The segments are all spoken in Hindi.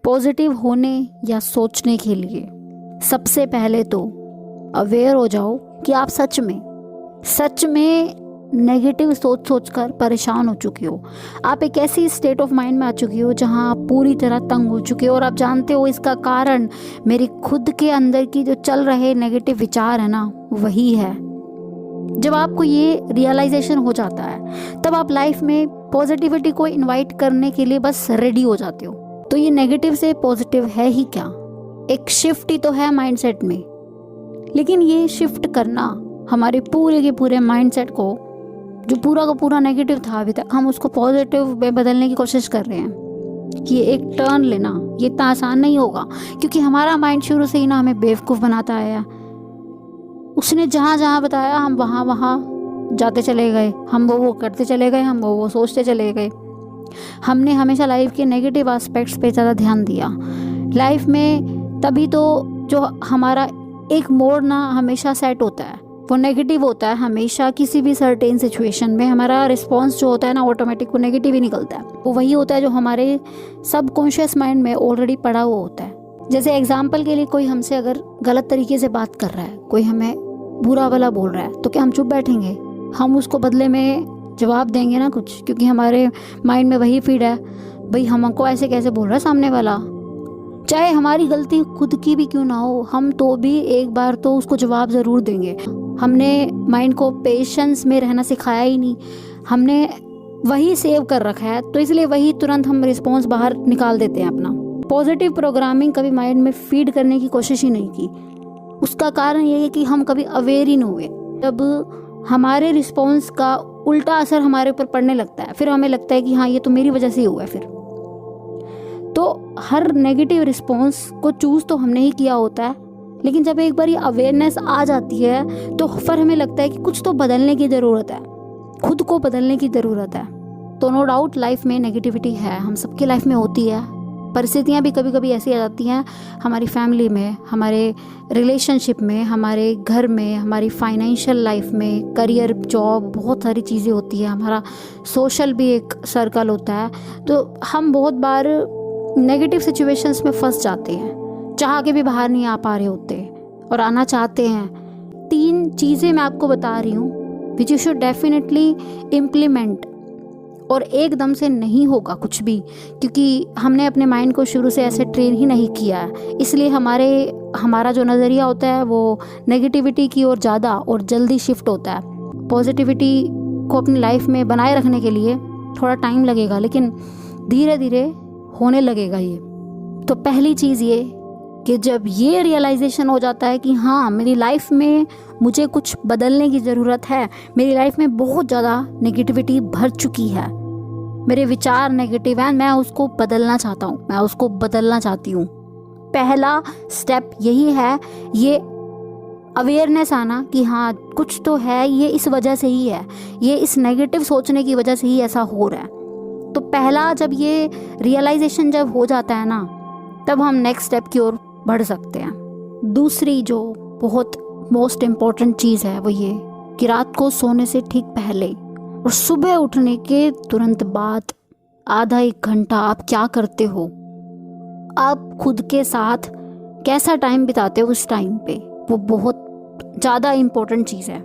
पॉजिटिव होने या सोचने के लिए सबसे पहले तो अवेयर हो जाओ कि आप सच में नेगेटिव सोच कर परेशान हो चुके हो। आप एक ऐसी स्टेट ऑफ माइंड में आ चुके हो जहां आप पूरी तरह तंग हो चुके हो और आप जानते हो इसका कारण मेरे खुद के अंदर की जो चल रहे नेगेटिव विचार है ना, वही है। जब आपको ये रियलाइजेशन हो जाता है तब आप लाइफ में पॉजिटिविटी को इनवाइट करने के लिए बस रेडी हो जाते हो। तो ये नेगेटिव से पॉजिटिव है ही क्या, एक शिफ्ट ही तो है माइंडसेट में। लेकिन ये शिफ्ट करना हमारे पूरे के पूरे माइंडसेट को, जो पूरा का पूरा नेगेटिव था अभी तक, हम उसको पॉजिटिव में बदलने की कोशिश कर रहे हैं। ये एक टर्न लेना ये इतना आसान नहीं होगा, क्योंकि हमारा माइंड शुरू से ही ना हमें बेवकूफ़ बनाता आया। उसने जहाँ जहाँ बताया हम वहाँ वहाँ जाते चले गए, हम वो करते चले गए, हम वो सोचते चले गए। हमने हमेशा लाइफ के नेगेटिव एस्पेक्ट्स पे ज़्यादा ध्यान दिया लाइफ में। तभी तो जो हमारा एक मोड ना हमेशा सेट होता है वो नेगेटिव होता है। हमेशा किसी भी सर्टेन सिचुएशन में हमारा रिस्पॉन्स जो होता है ना ऑटोमेटिक वो नेगेटिव ही निकलता है। वो वही होता है जो हमारे सबकॉन्शियस माइंड में ऑलरेडी पड़ा हुआ होता है। जैसे एग्जाम्पल के लिए कोई हमसे अगर गलत तरीके से बात कर रहा है, कोई हमें बुरा भला बोल रहा है, तो क्या हम चुप बैठेंगे? हम उसको बदले में जवाब देंगे ना कुछ, क्योंकि हमारे माइंड में वही फीड है, भाई हमको ऐसे कैसे बोल रहा है सामने वाला। चाहे हमारी गलती खुद की भी क्यों ना हो, हम तो भी एक बार तो उसको जवाब ज़रूर देंगे। हमने माइंड को पेशेंस में रहना सिखाया ही नहीं, हमने वही सेव कर रखा है, तो इसलिए वही तुरंत हम रिस्पॉन्स बाहर निकाल देते हैं अपना। पॉजिटिव प्रोग्रामिंग कभी माइंड में फीड करने की कोशिश ही नहीं की। उसका कारण ये है कि हम कभी अवेयर ही नहीं हुए। जब हमारे रिस्पॉन्स का उल्टा असर हमारे ऊपर पड़ने लगता है, फिर हमें लगता है कि हाँ ये तो मेरी वजह से ही हुआ है। फिर तो हर नेगेटिव रिस्पॉन्स को चूज़ तो हमने ही किया होता है, लेकिन जब एक बार ये अवेयरनेस आ जाती है तो फिर हमें लगता है कि कुछ तो बदलने की ज़रूरत है, खुद को बदलने की ज़रूरत है। तो नो डाउट लाइफ में नेगेटिविटी है, हम सबकी लाइफ में होती है। परिस्थितियाँ भी कभी कभी ऐसी आ जाती हैं हमारी फैमिली में, हमारे रिलेशनशिप में, हमारे घर में, हमारी फाइनेंशियल लाइफ में, करियर, जॉब, बहुत सारी चीज़ें होती है। हमारा सोशल भी एक सर्कल होता है। तो हम बहुत बार नेगेटिव सिचुएशंस में फंस जाते हैं, चाह के भी बाहर नहीं आ पा रहे होते और आना चाहते हैं। 3 चीज़ें मैं आपको बता रही हूँ which you should definitely implement. और एकदम से नहीं होगा कुछ भी, क्योंकि हमने अपने माइंड को शुरू से ऐसे ट्रेन ही नहीं किया है। इसलिए हमारा जो नज़रिया होता है वो नेगेटिविटी की ओर ज़्यादा और जल्दी शिफ्ट होता है। पॉजिटिविटी को अपनी लाइफ में बनाए रखने के लिए थोड़ा टाइम लगेगा, लेकिन धीरे धीरे होने लगेगा ये। तो पहली चीज़ ये कि जब ये रियलाइजेशन हो जाता है कि हाँ मेरी लाइफ में मुझे कुछ बदलने की ज़रूरत है, मेरी लाइफ में बहुत ज़्यादा नेगेटिविटी भर चुकी है, मेरे विचार नेगेटिव हैं, मैं उसको बदलना चाहता हूँ, मैं उसको बदलना चाहती हूँ। पहला स्टेप यही है, ये अवेयरनेस आना कि हाँ कुछ तो है, ये इस वजह से ही है, ये इस नेगेटिव सोचने की वजह से ही ऐसा हो रहा है। तो पहला जब ये रियलाइजेशन जब हो जाता है ना, तब हम नेक्स्ट स्टेप की ओर बढ़ सकते हैं। दूसरी जो बहुत मोस्ट इम्पॉर्टेंट चीज़ है वो ये कि रात को सोने से ठीक पहले और सुबह उठने के तुरंत बाद आधा 1 घंटा आप क्या करते हो, आप खुद के साथ कैसा टाइम बिताते हो उस टाइम पे, वो बहुत ज़्यादा इम्पोर्टेंट चीज़ है।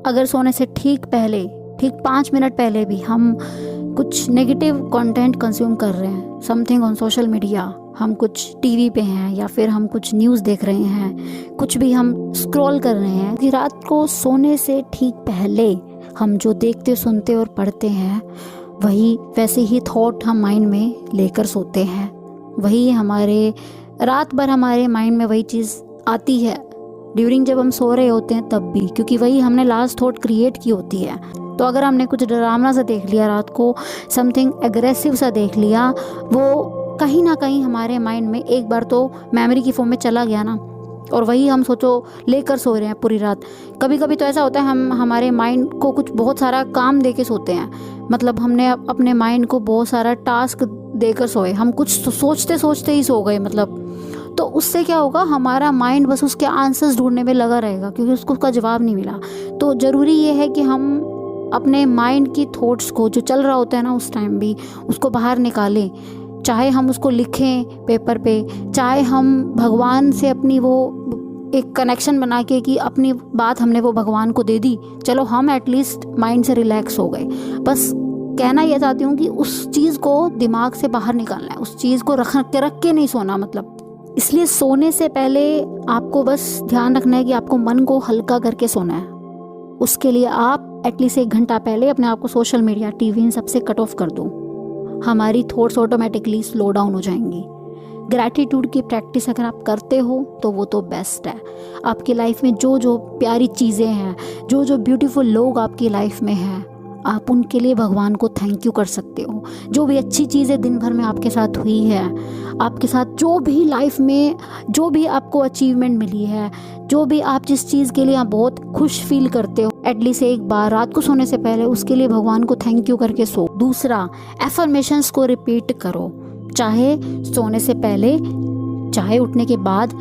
अगर सोने से ठीक पहले, ठीक 5 मिनट पहले भी हम कुछ नेगेटिव कंटेंट कंज्यूम कर रहे हैं, समथिंग ऑन सोशल मीडिया, हम कुछ टीवी पे हैं या फिर हम कुछ न्यूज़ देख रहे हैं, कुछ भी हम स्क्रॉल कर रहे हैं, कि रात को सोने से ठीक पहले हम जो देखते, सुनते और पढ़ते हैं वही वैसे ही थॉट हम माइंड में लेकर सोते हैं। वही हमारे रात भर हमारे माइंड में वही चीज़ आती है ड्यूरिंग जब हम सो रहे होते हैं तब भी, क्योंकि वही हमने लास्ट थॉट क्रिएट की होती है। तो अगर हमने कुछ डरावना सा देख लिया रात को, समथिंग एग्रेसिव सा देख लिया, वो कहीं ना कहीं हमारे माइंड में एक बार तो मेमोरी की फॉर्म में चला गया ना, और वही हम सोचो लेकर सो रहे हैं पूरी रात। कभी कभी तो ऐसा होता है हम हमारे माइंड को कुछ बहुत सारा काम दे के सोते हैं, मतलब हमने अपने माइंड को बहुत सारा टास्क देकर सोए, हम कुछ सोचते सोचते ही सो गए मतलब। तो उससे क्या होगा, हमारा माइंड बस उसके आंसर्स ढूंढने में लगा रहेगा क्योंकि उसको उसका जवाब नहीं मिला। तो ज़रूरी ये है कि हम अपने माइंड की थॉट्स को जो चल रहा होता है ना उस टाइम भी उसको बाहर निकालें, चाहे हम उसको लिखें पेपर पे, चाहे हम भगवान से अपनी वो एक कनेक्शन बना के कि अपनी बात हमने वो भगवान को दे दी, चलो हम एटलीस्ट माइंड से रिलैक्स हो गए। बस कहना यह चाहती हूँ कि उस चीज़ को दिमाग से बाहर निकालना है, उस चीज़ को रख के नहीं सोना मतलब। इसलिए सोने से पहले आपको बस ध्यान रखना है कि आपको मन को हल्का करके सोना है। उसके लिए आप एटलीस्ट 1 घंटा पहले अपने आप को सोशल मीडिया, टीवी इन सबसे कट ऑफ कर दो। हमारी थॉट्स ऑटोमेटिकली स्लो डाउन हो जाएंगी। ग्रैटिट्यूड की प्रैक्टिस अगर आप करते हो तो वो तो बेस्ट है। आपकी लाइफ में जो जो प्यारी चीज़ें हैं, जो जो ब्यूटीफुल लोग आपकी लाइफ में हैं, आप उनके लिए भगवान को थैंक यू कर सकते हो। जो भी अच्छी चीज़ें दिन भर में आपके साथ हुई है, आपके साथ जो भी लाइफ में जो भी आपको अचीवमेंट मिली है, जो भी आप जिस चीज़ के लिए आप बहुत खुश फील करते हो, एटलीस्ट एक बार रात को सोने से पहले उसके लिए भगवान को थैंक यू करके सो। दूसरा, एफर्मेशंस को रिपीट करो, चाहे सोने से पहले, चाहे उठने के बाद,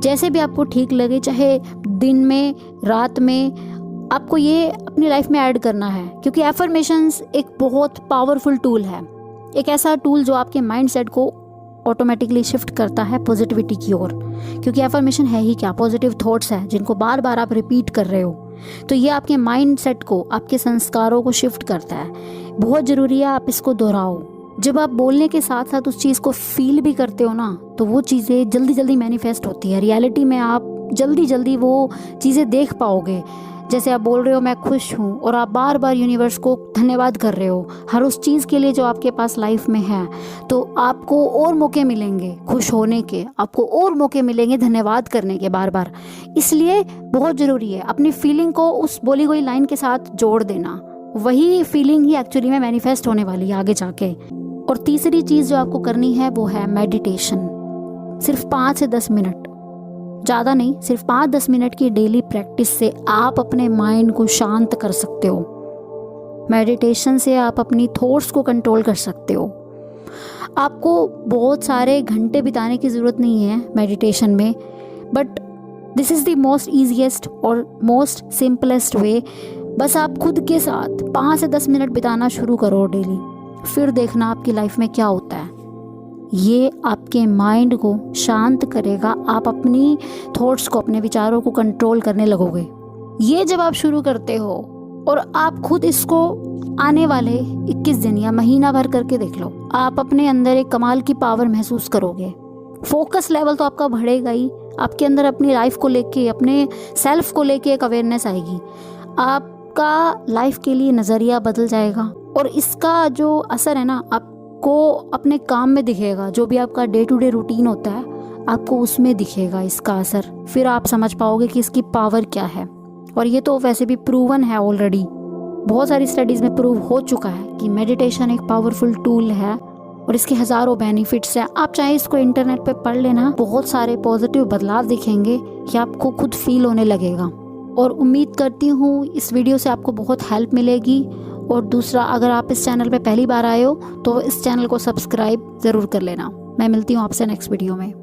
जैसे भी आपको ठीक लगे, चाहे दिन में, रात में, आपको ये अपनी लाइफ में ऐड करना है। क्योंकि एफर्मेशंस एक बहुत पावरफुल टूल है, एक ऐसा टूल जो आपके माइंड सेट को ऑटोमेटिकली शिफ्ट करता है पॉजिटिविटी की ओर। क्योंकि एफर्मेशन है ही क्या, पॉजिटिव थॉट्स है जिनको बार बार आप रिपीट कर रहे हो। तो ये आपके माइंड सेट को, आपके संस्कारों को शिफ्ट करता है। बहुत ज़रूरी है आप इसको दोहराओ। जब आप बोलने के साथ साथ उस चीज़ को फील भी करते हो ना, तो वो चीज़ें जल्दी जल्दी मैनिफेस्ट होती है। रियलिटी में आप जल्दी जल्दी वो चीज़ें देख पाओगे। जैसे आप बोल रहे हो मैं खुश हूँ, और आप बार बार यूनिवर्स को धन्यवाद कर रहे हो हर उस चीज़ के लिए जो आपके पास लाइफ में है, तो आपको और मौके मिलेंगे खुश होने के, आपको और मौके मिलेंगे धन्यवाद करने के बार बार। इसलिए बहुत ज़रूरी है अपनी फीलिंग को उस बोली गई लाइन के साथ जोड़ देना। वही फीलिंग ही एक्चुअली में मैनिफेस्ट होने वाली है आगे जाके। और तीसरी चीज़ जो आपको करनी है वो है मेडिटेशन। सिर्फ 5 से 10 मिनट, ज़्यादा नहीं, सिर्फ 5-10 मिनट की डेली प्रैक्टिस से आप अपने माइंड को शांत कर सकते हो। मेडिटेशन से आप अपनी थॉट्स को कंट्रोल कर सकते हो। आपको बहुत सारे घंटे बिताने की ज़रूरत नहीं है मेडिटेशन में, but this is the most easiest और मोस्ट सिंपलेस्ट वे। बस आप खुद के साथ 5 से 10 मिनट बिताना शुरू करो डेली, फिर देखना आपकी लाइफ में क्या होता है। ये आपके माइंड को शांत करेगा, आप अपनी थॉट्स को, अपने विचारों को कंट्रोल करने लगोगे। ये जब आप शुरू करते हो और आप खुद इसको आने वाले 21 दिन या महीना भर करके देख लो, आप अपने अंदर एक कमाल की पावर महसूस करोगे। फोकस लेवल तो आपका बढ़ेगा ही, आपके अंदर अपनी लाइफ को लेके, अपने सेल्फ को लेके एक अवेयरनेस आएगी। आपका लाइफ के लिए नज़रिया बदल जाएगा, और इसका जो असर है ना आपको अपने काम में दिखेगा। जो भी आपका डे टू डे रूटीन होता है आपको उसमें दिखेगा इसका असर। फिर आप समझ पाओगे कि इसकी पावर क्या है। और ये तो वैसे भी प्रूवन है ऑलरेडी, बहुत सारी स्टडीज़ में प्रूव हो चुका है कि मेडिटेशन एक पावरफुल टूल है और इसके हज़ारों बेनिफिट्स हैं। आप चाहे इसको इंटरनेट पे पढ़ लेना, बहुत सारे पॉजिटिव बदलाव दिखेंगे कि आपको खुद फील होने लगेगा। और उम्मीद करती हूँ इस वीडियो से आपको बहुत हेल्प मिलेगी। और दूसरा, अगर आप इस चैनल पे पहली बार आए हो तो इस चैनल को सब्सक्राइब ज़रूर कर लेना। मैं मिलती हूँ आपसे नेक्स्ट वीडियो में।